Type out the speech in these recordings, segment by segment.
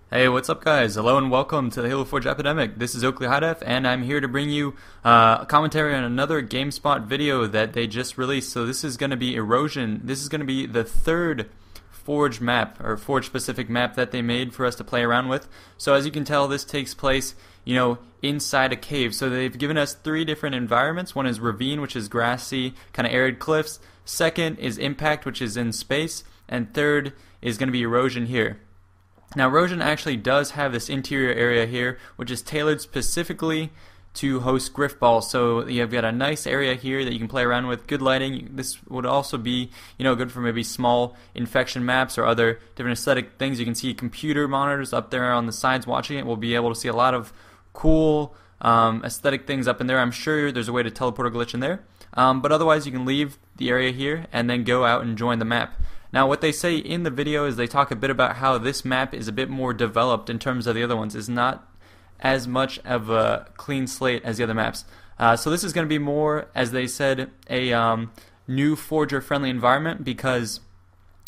Hey, what's up, guys? Hello and welcome to the Halo Forge Epidemic. This is Oakley High Def, and I'm here to bring you a commentary on another GameSpot video that they just released. So this is going to be Erosion. This is going to be the third Forge map, or Forge-specific map that they made for us to play around with. So as you can tell, this takes place, inside a cave. So they've given us three different environments. One is Ravine, which is grassy, kind of arid cliffs. Second is Impact, which is in space. And third is going to be Erosion here. Now, Erosion actually does have this interior area here, which is tailored specifically to host Griffball. So you've got a nice area here that you can play around with, good lighting. This would also be, good for maybe small infection maps or other different aesthetic things. You can see computer monitors up there on the sides watching it. We'll be able to see a lot of cool aesthetic things up in there. I'm sure there's a way to teleport or glitch in there. But otherwise, you can leave the area here and then go out and join the map. Now, what they say in the video is they talk a bit about how this map is a bit more developed in terms of the other ones. It's not as much of a clean slate as the other maps. So this is going to be more, as they said, a new Forger-friendly environment because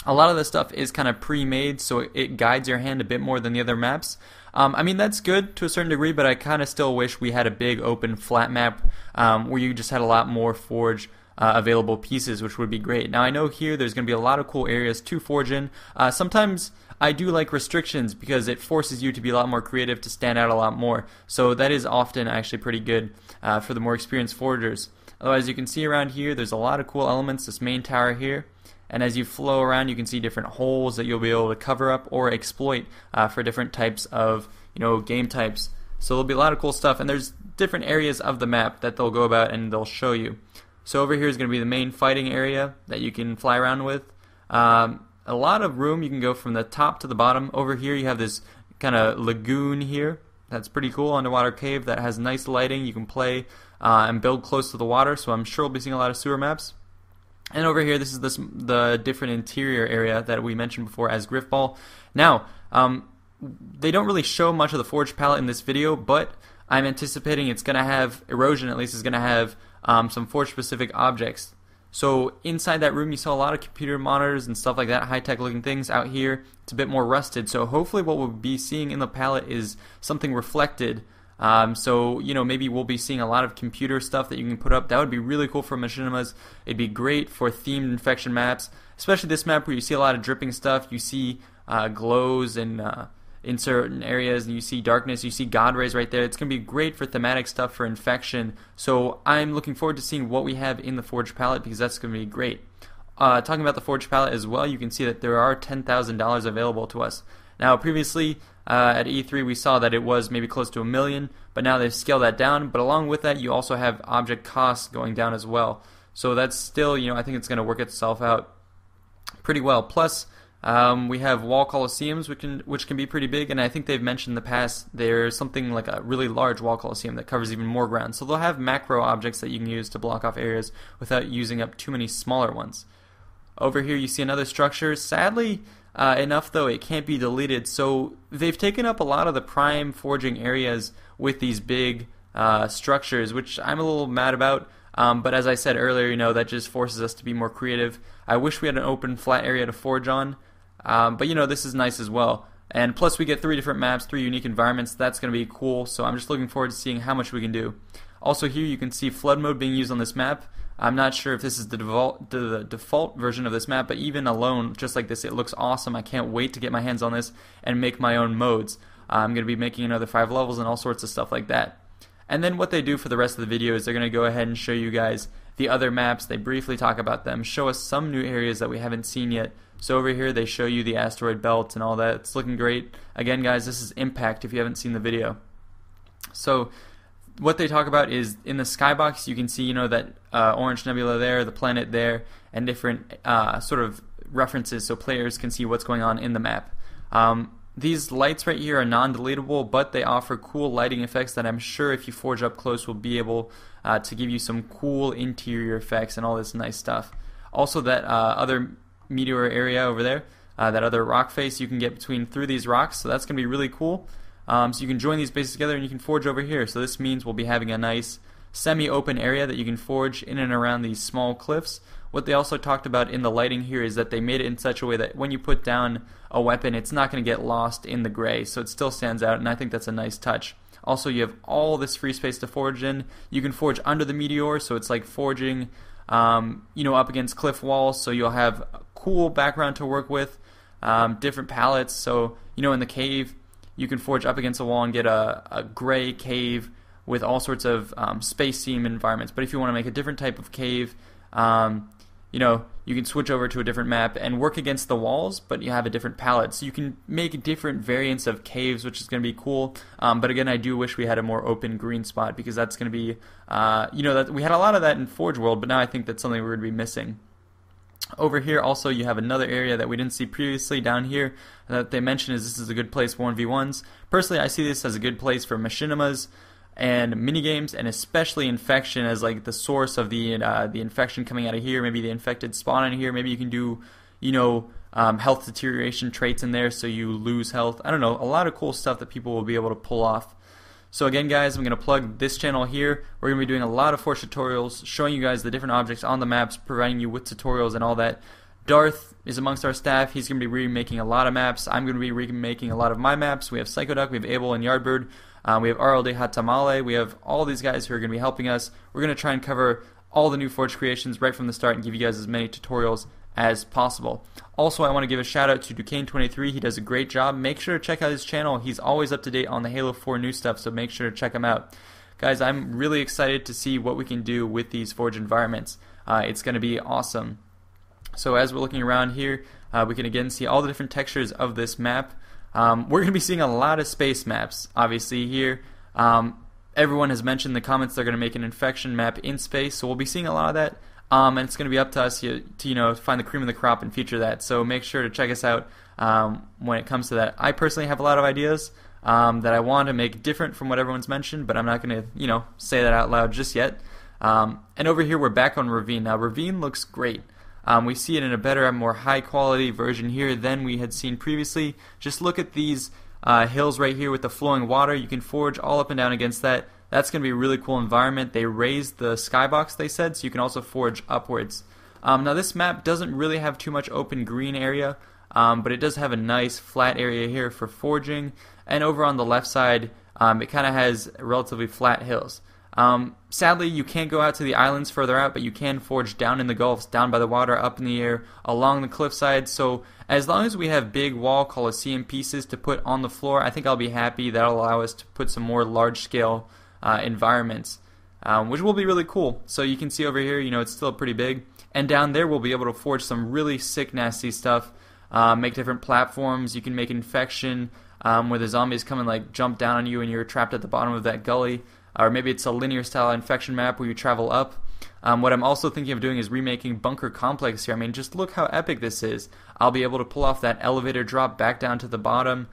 a lot of this stuff is kind of pre-made, so it guides your hand a bit more than the other maps. I mean, that's good to a certain degree, but I kind of still wish we had a big open flat map where you just had a lot more Forge available pieces, which would be great. Now, I know here there's going to be a lot of cool areas to forge in. Sometimes I do like restrictions because it forces you to be a lot more creative, to stand out a lot more. So that is often actually pretty good for the more experienced forgers. Otherwise, you can see around here there's a lot of cool elements, this main tower here. And as you flow around, you can see different holes that you'll be able to cover up or exploit for different types of game types. So there'll be a lot of cool stuff, and there's different areas of the map that they'll go about and they'll show you. So over here is going to be the main fighting area that you can fly around with. A lot of room. You can go from the top to the bottom. Over here you have this kind of lagoon here. That's pretty cool, underwater cave that has nice lighting. You can play and build close to the water, so I'm sure we'll be seeing a lot of sewer maps. And over here, this is the different interior area that we mentioned before as Griffball. Now, they don't really show much of the Forge palette in this video, but I'm anticipating it's going to have, Erosion at least, is going to have some Forge-specific objects. So inside that room, you saw a lot of computer monitors and stuff like that, high-tech looking things. Out here, it's a bit more rusted. So hopefully what we'll be seeing in the palette is something reflected. So maybe we'll be seeing a lot of computer stuff that you can put up. That would be really cool for machinimas. It'd be great for themed infection maps, especially this map where you see a lot of dripping stuff. You see glows and in certain areas, and you see darkness, you see God rays right there. It's going to be great for thematic stuff for infection. So I'm looking forward to seeing what we have in the Forge palette because that's going to be great. Talking about the Forge palette as well, you can see that there are $10,000 available to us. Now, previously at E3 we saw that it was maybe close to $1 million, but now they've scaled that down. But along with that, you also have object costs going down as well. So that's still, I think it's going to work itself out pretty well. Plus, we have wall coliseums, which can be pretty big, and I think they've mentioned in the past there's something like a really large wall coliseum that covers even more ground. So they'll have macro objects that you can use to block off areas without using up too many smaller ones. Over here you see another structure. Sadly enough though, it can't be deleted, so they've taken up a lot of the prime forging areas with these big structures, which I'm a little mad about. But as I said earlier, that just forces us to be more creative. I wish we had an open flat area to forge on. But this is nice as well. And plus we get 3 different maps, 3 unique environments. That's going to be cool. So I'm just looking forward to seeing how much we can do. Also here you can see flood mode being used on this map. I'm not sure if this is the default version of this map, but even alone, just like this, it looks awesome. I can't wait to get my hands on this and make my own modes. I'm going to be making another 5 levels and all sorts of stuff like that. And then what they do for the rest of the video is they're going to go ahead and show you guys the other maps. They briefly talk about them, show us some new areas that we haven't seen yet. So over here they show you the asteroid belt and all that. It's looking great. Again, guys, this is Impact if you haven't seen the video. So what they talk about is in the skybox you can see that orange nebula there, the planet there, and different sort of references so players can see what's going on in the map. These lights right here are non-deletable, but they offer cool lighting effects that I'm sure if you forge up close will be able to give you some cool interior effects and all this nice stuff. Also that other meteor area over there, that other rock face you can get through these rocks, so that's going to be really cool. So you can join these bases together and you can forge over here. So this means we'll be having a nice semi-open area that you can forge in and around these small cliffs what they also talked about in the lighting here is that they made it in such a way that when you put down a weapon, it's not going to get lost in the gray, so it still stands out, and I think that's a nice touch. Also, you have all this free space to forge in. You can forge under the meteor, so it's like forging, up against cliff walls, so you'll have a cool background to work with, different palettes, so, in the cave, you can forge up against a wall and get a gray cave with all sorts of space theme environments. But if you want to make a different type of cave, you can switch over to a different map and work against the walls, but you have a different palette. So you can make different variants of caves, which is going to be cool. But again, I do wish we had a more open green spot, because that's going to be, that we had a lot of that in Forge World, but now I think that's something we're going to be missing. Over here also you have another area that we didn't see previously down here that they mentioned is this is a good place for 1v1s. Personally, I see this as a good place for machinimas and minigames, and especially infection as like the source of the infection coming out of here. Maybe the infected spawn in here. Maybe you can do health deterioration traits in there so you lose health. I don't know, a lot of cool stuff that people will be able to pull off. So again, guys, I'm going to plug this channel here. We're going to be doing a lot of Forge tutorials, showing you guys the different objects on the maps, providing you with tutorials and all that. Darth is amongst our staff. He's going to be remaking a lot of maps. I'm going to be remaking a lot of my maps. We have Psychoduck, we have Abel and Yardbird, we have RLD Hatamale, we have all these guys who are going to be helping us. We're going to try and cover all the new Forge creations right from the start and give you guys as many tutorials as possible. Also, I want to give a shout out to Duquesne23. He does a great job. Make sure to check out his channel. He's always up to date on the Halo 4 new stuff, so make sure to check him out. Guys, I'm really excited to see what we can do with these Forge environments. It's going to be awesome. So as we're looking around here, we can again see all the different textures of this map. We're going to be seeing a lot of space maps, obviously, here. Everyone has mentioned in the comments they're going to make an infection map in space, so we'll be seeing a lot of that. And it's going to be up to us to find the cream of the crop and feature that. So make sure to check us out when it comes to that. I personally have a lot of ideas that I want to make different from what everyone's mentioned, but I'm not going to say that out loud just yet. And over here we're back on Ravine. Now Ravine looks great. We see it in a better, more high quality version here than we had seen previously. Just look at these hills right here with the flowing water. You can forge all up and down against that. That's going to be a really cool environment. They raised the skybox, they said, so you can also forge upwards. Now this map doesn't really have too much open green area, but it does have a nice flat area here for forging. And over on the left side, it kind of has relatively flat hills. Sadly, you can't go out to the islands further out, but you can forge down in the gulfs, down by the water, up in the air, along the cliffside. So as long as we have big wall Colosseum pieces to put on the floor, I think I'll be happy. That'll allow us to put some more large-scale environments, which will be really cool. So you can see over here, it's still pretty big. And down there, we'll be able to forge some really sick, nasty stuff. Make different platforms. You can make infection, where the zombies come and jump down on you and you're trapped at the bottom of that gully. Or maybe it's a linear style infection map where you travel up. What I'm also thinking of doing is remaking Bunker Complex here. I mean, just look how epic this is. I'll be able to pull off that elevator drop back down to the bottom.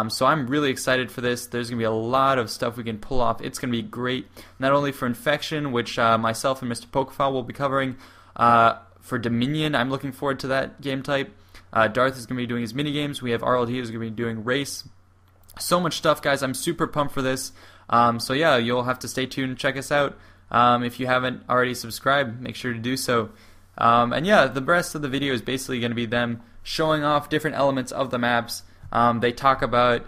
So I'm really excited for this. There's going to be a lot of stuff we can pull off. It's going to be great, not only for Infection, which myself and Mr. Pokefile will be covering. For Dominion, I'm looking forward to that game type. Darth is going to be doing his minigames. We have RLD who's going to be doing race. So much stuff, guys. I'm super pumped for this. So yeah, you'll have to stay tuned and check us out. If you haven't already subscribed, make sure to do so. And yeah, the rest of the video is basically going to be them showing off different elements of the maps. They talk about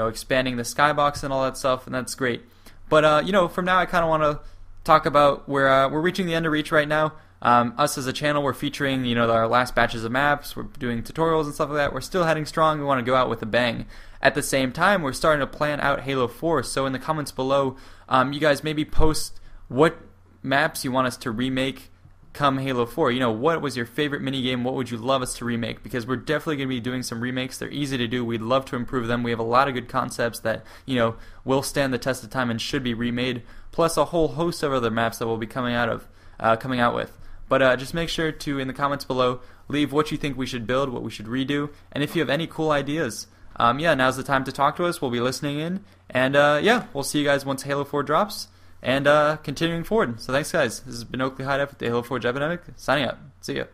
expanding the skybox and all that stuff, and that's great. But from now I kind of want to talk about where we're reaching the end of Reach right now. Us as a channel, we're featuring our last batches of maps. We're doing tutorials and stuff like that. We're still heading strong. We want to go out with a bang. At the same time, we're starting to plan out Halo 4. So in the comments below, you guys maybe post what maps you want us to remake come Halo 4. What was your favorite minigame? What would you love us to remake? Because we're definitely going to be doing some remakes. They're easy to do. We'd love to improve them. We have a lot of good concepts that, will stand the test of time and should be remade, plus a whole host of other maps that we'll be coming out with. But just make sure to, in the comments below, leave what you think we should build, what we should redo, and if you have any cool ideas. Now's the time to talk to us. We'll be listening in. And we'll see you guys once Halo 4 drops. And continuing forward. So thanks, guys. This has been Oakley Hideout with the Halo 4 Epidemic. Signing out. See ya.